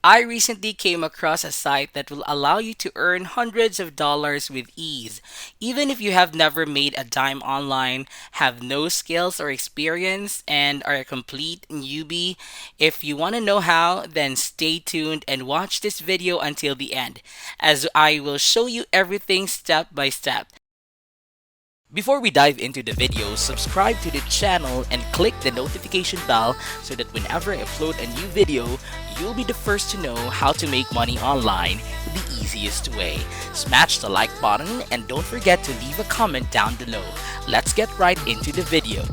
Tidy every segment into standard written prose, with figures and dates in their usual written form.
I recently came across a site that will allow you to earn hundreds of dollars with ease. Even if you have never made a dime online, have no skills or experience, and are a complete newbie, if you want to know how, then stay tuned and watch this video until the end, as I will show you everything step by step. Before we dive into the video, subscribe to the channel and click the notification bell so that whenever I upload a new video, you'll be the first to know how to make money online the easiest way. Smash the like button and don't forget to leave a comment down below. Let's get right into the video.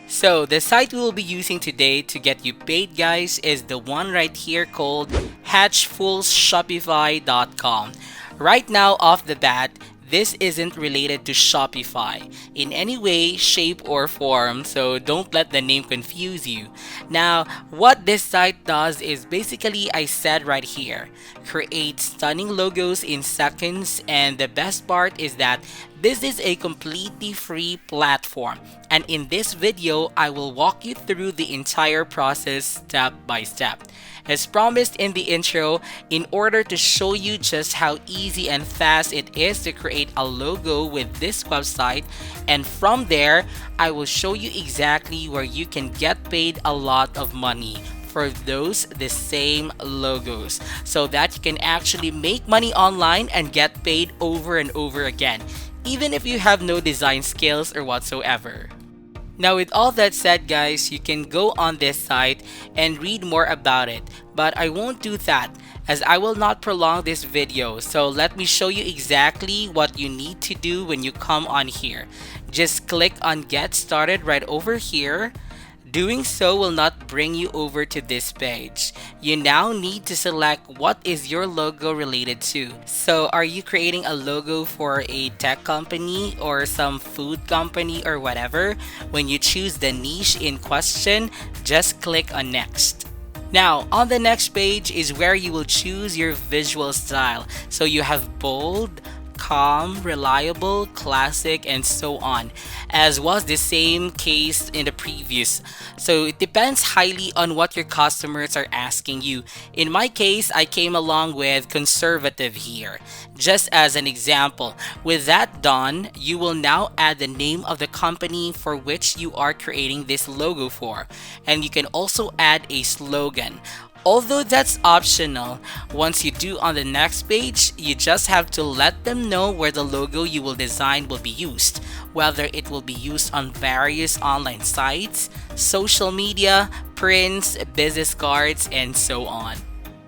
So the site we will be using today to get you paid, guys, is the one right here called hatchfullshopify.com. Right now, off the bat, this isn't related to Shopify in any way, shape, or form, so don't let the name confuse you. Now, what this site does is basically, I said right here, create stunning logos in seconds, and the best part is that this is a completely free platform. And in this video, I will walk you through the entire process step by step. As promised in the intro, in order to show you just how easy and fast it is to create a logo with this website, and from there, I will show you exactly where you can get paid a lot of money for the same logos, so that you can actually make money online and get paid over and over again, even if you have no design skills or whatsoever. Now, with all that said, guys, you can go on this site and read more about it, but I won't do that as I will not prolong this video. So let me show you exactly what you need to do when you come on here. Just click on Get Started right over here. Doing so will not bring you over to this page. You now need to select what is your logo related to. So are you creating a logo for a tech company or some food company or whatever? When you choose the niche in question, just click on Next. Now, on the next page is where you will choose your visual style. So you have bold, calm, reliable, classic, and so on, as was the same case in the previous. So it depends highly on what your customers are asking you. In my case, I came along with conservative here. Just as an example, with that done, you will now add the name of the company for which you are creating this logo for, and you can also add a slogan. Although that's optional, once you do on the next page, you just have to let them know where the logo you will design will be used, whether it will be used on various online sites, social media, prints, business cards, and so on.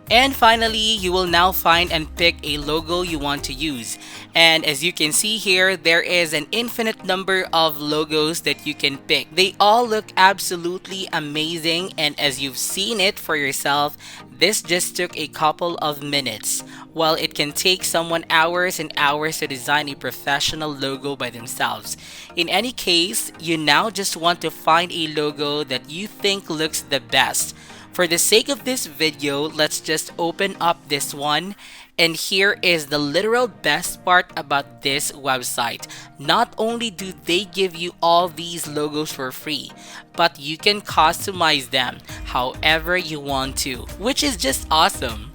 And finally, you will now find and pick a logo you want to use. And as you can see here, there is an infinite number of logos that you can pick. They all look absolutely amazing, and as you've seen it for yourself, this just took a couple of minutes, while it can take someone hours and hours to design a professional logo by themselves. In any case, you now just want to find a logo that you think looks the best. For the sake of this video, let's just open up this one. And here is the literal best part about this website. Not only do they give you all these logos for free, but you can customize them however you want to, which is just awesome.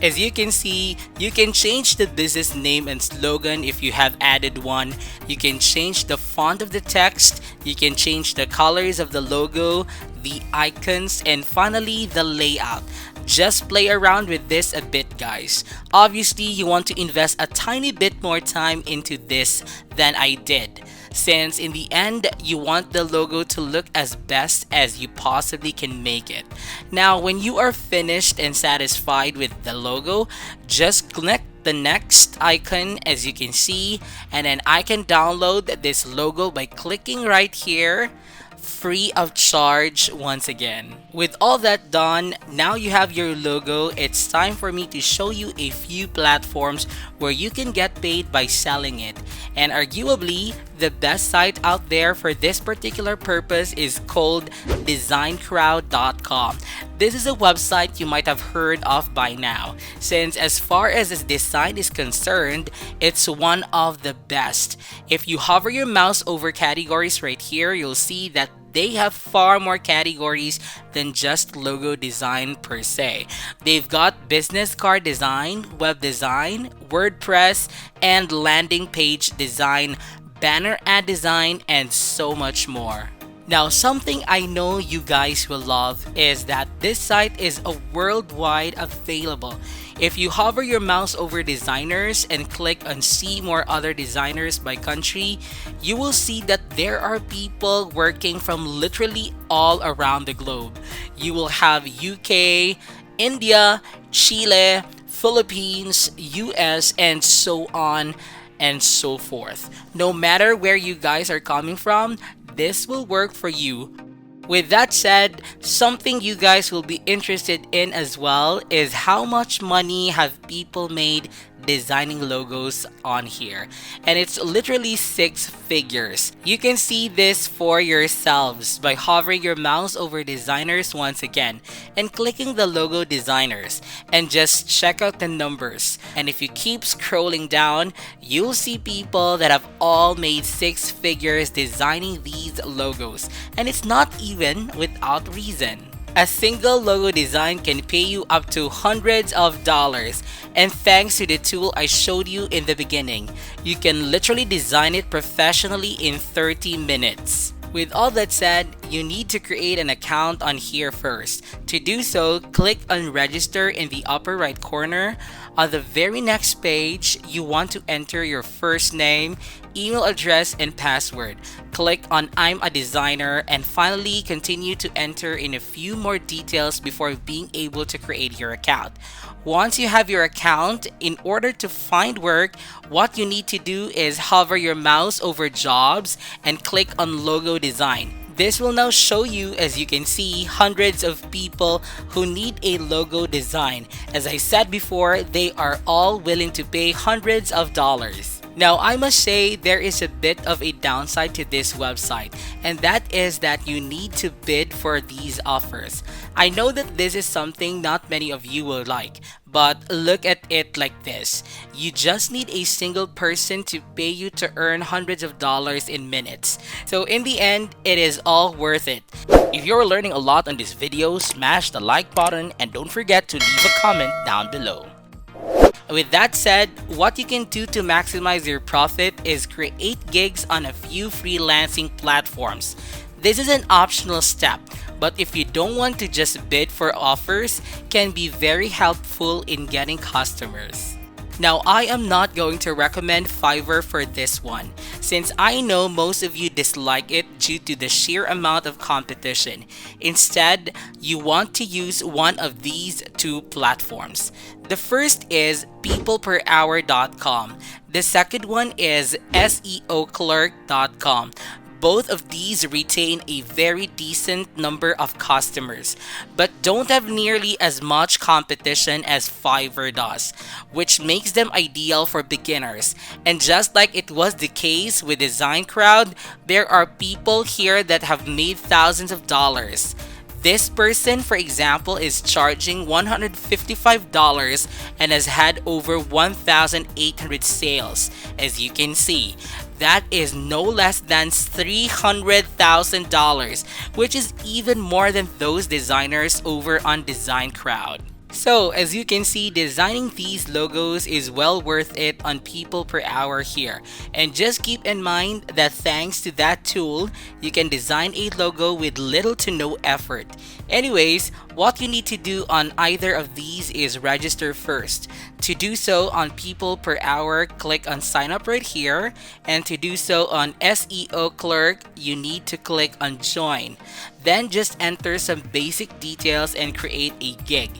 As you can see, you can change the business name and slogan if you have added one. You can change the font of the text, you can change the colors of the logo, the icons, and finally the layout. Just play around with this a bit, guys. Obviously, you want to invest a tiny bit more time into this than I did, since in the end, you want the logo to look as best as you possibly can make it. Now, when you are finished and satisfied with the logo, just click the next icon as you can see, and then I can download this logo by clicking right here, free of charge once again. With all that done, now you have your logo. It's time for me to show you a few platforms where you can get paid by selling it. And arguably, the best site out there for this particular purpose is called designcrowd.com. This is a website you might have heard of by now, since as far as this design is concerned, it's one of the best. If you hover your mouse over categories right here, you'll see that they have far more categories than just logo design per se. They've got business card design, web design, WordPress, and landing page design, banner ad design, and so much more. Now, something I know you guys will love is that this site is a worldwide available. If you hover your mouse over designers and click on see more other designers by country, you will see that there are people working from literally all around the globe. You will have UK, India, Chile, Philippines, US, and so on and so forth. No matter where you guys are coming from, this will work for you. With that said, something you guys will be interested in as well is how much money have people made designing logos on here. And it's literally 6 figures. You can see this for yourselves by hovering your mouse over designers once again and clicking the logo designers and just check out the numbers. And if you keep scrolling down, you'll see people that have all made 6 figures designing these logos. And it's not even without reason. A single logo design can pay you up to hundreds of dollars, and thanks to the tool I showed you in the beginning, you can literally design it professionally in 30 minutes. With all that said, you need to create an account on here first. To do so, click on register in the upper right corner. On the very next page, you want to enter your first name, email address, and password. Click on I'm a designer and finally continue to enter in a few more details before being able to create your account. Once you have your account, in order to find work, what you need to do is hover your mouse over jobs and click on logo design. This will now show you, as you can see, hundreds of people who need a logo design. As I said before, they are all willing to pay hundreds of dollars. Now, I must say there is a bit of a downside to this website, and that is that you need to bid for these offers. I know that this is something not many of you will like, but look at it like this. You just need a single person to pay you to earn hundreds of dollars in minutes. So in the end, it is all worth it. If you're learning a lot on this video, smash the like button and don't forget to leave a comment down below. With that said, what you can do to maximize your profit is create gigs on a few freelancing platforms. This is an optional step, but if you don't want to just bid for offers, can be very helpful in getting customers. Now, I am not going to recommend Fiverr for this one, since I know most of you dislike it due to the sheer amount of competition. Instead, you want to use one of these 2 platforms. The first is peopleperhour.com. The second one is seoclerk.com. Both of these retain a very decent number of customers, but don't have nearly as much competition as Fiverr does, which makes them ideal for beginners. And just like it was the case with Design Crowd, there are people here that have made thousands of dollars. This person, for example, is charging $155 and has had over 1,800 sales. As you can see, that is no less than $300,000, which is even more than those designers over on Design Crowd. So, as you can see, designing these logos is well worth it on people per hour here. And just keep in mind that thanks to that tool, you can design a logo with little to no effort. Anyways, what you need to do on either of these is register first. To do so on people per hour, click on sign up right here. And to do so on SEO Clerk, you need to click on join. Then just enter some basic details and create a gig.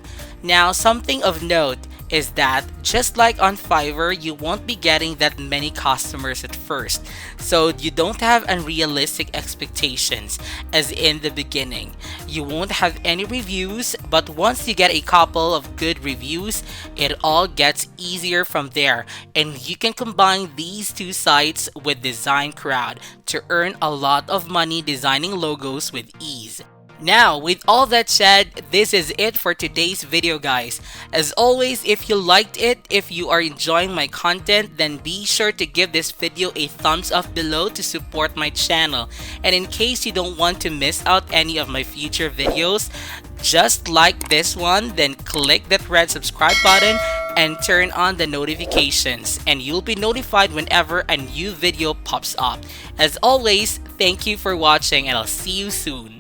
Now, something of note is that just like on Fiverr, you won't be getting that many customers at first. So you don't have unrealistic expectations as in the beginning. You won't have any reviews, but once you get a couple of good reviews, it all gets easier from there. And you can combine these 2 sites with Design Crowd to earn a lot of money designing logos with ease. Now, with all that said, this is it for today's video, guys. As always, if you liked it, if you are enjoying my content, then be sure to give this video a thumbs up below to support my channel. And in case you don't want to miss out any of my future videos, just like this one, then click that red subscribe button and turn on the notifications, and you'll be notified whenever a new video pops up. As always, thank you for watching, and I'll see you soon.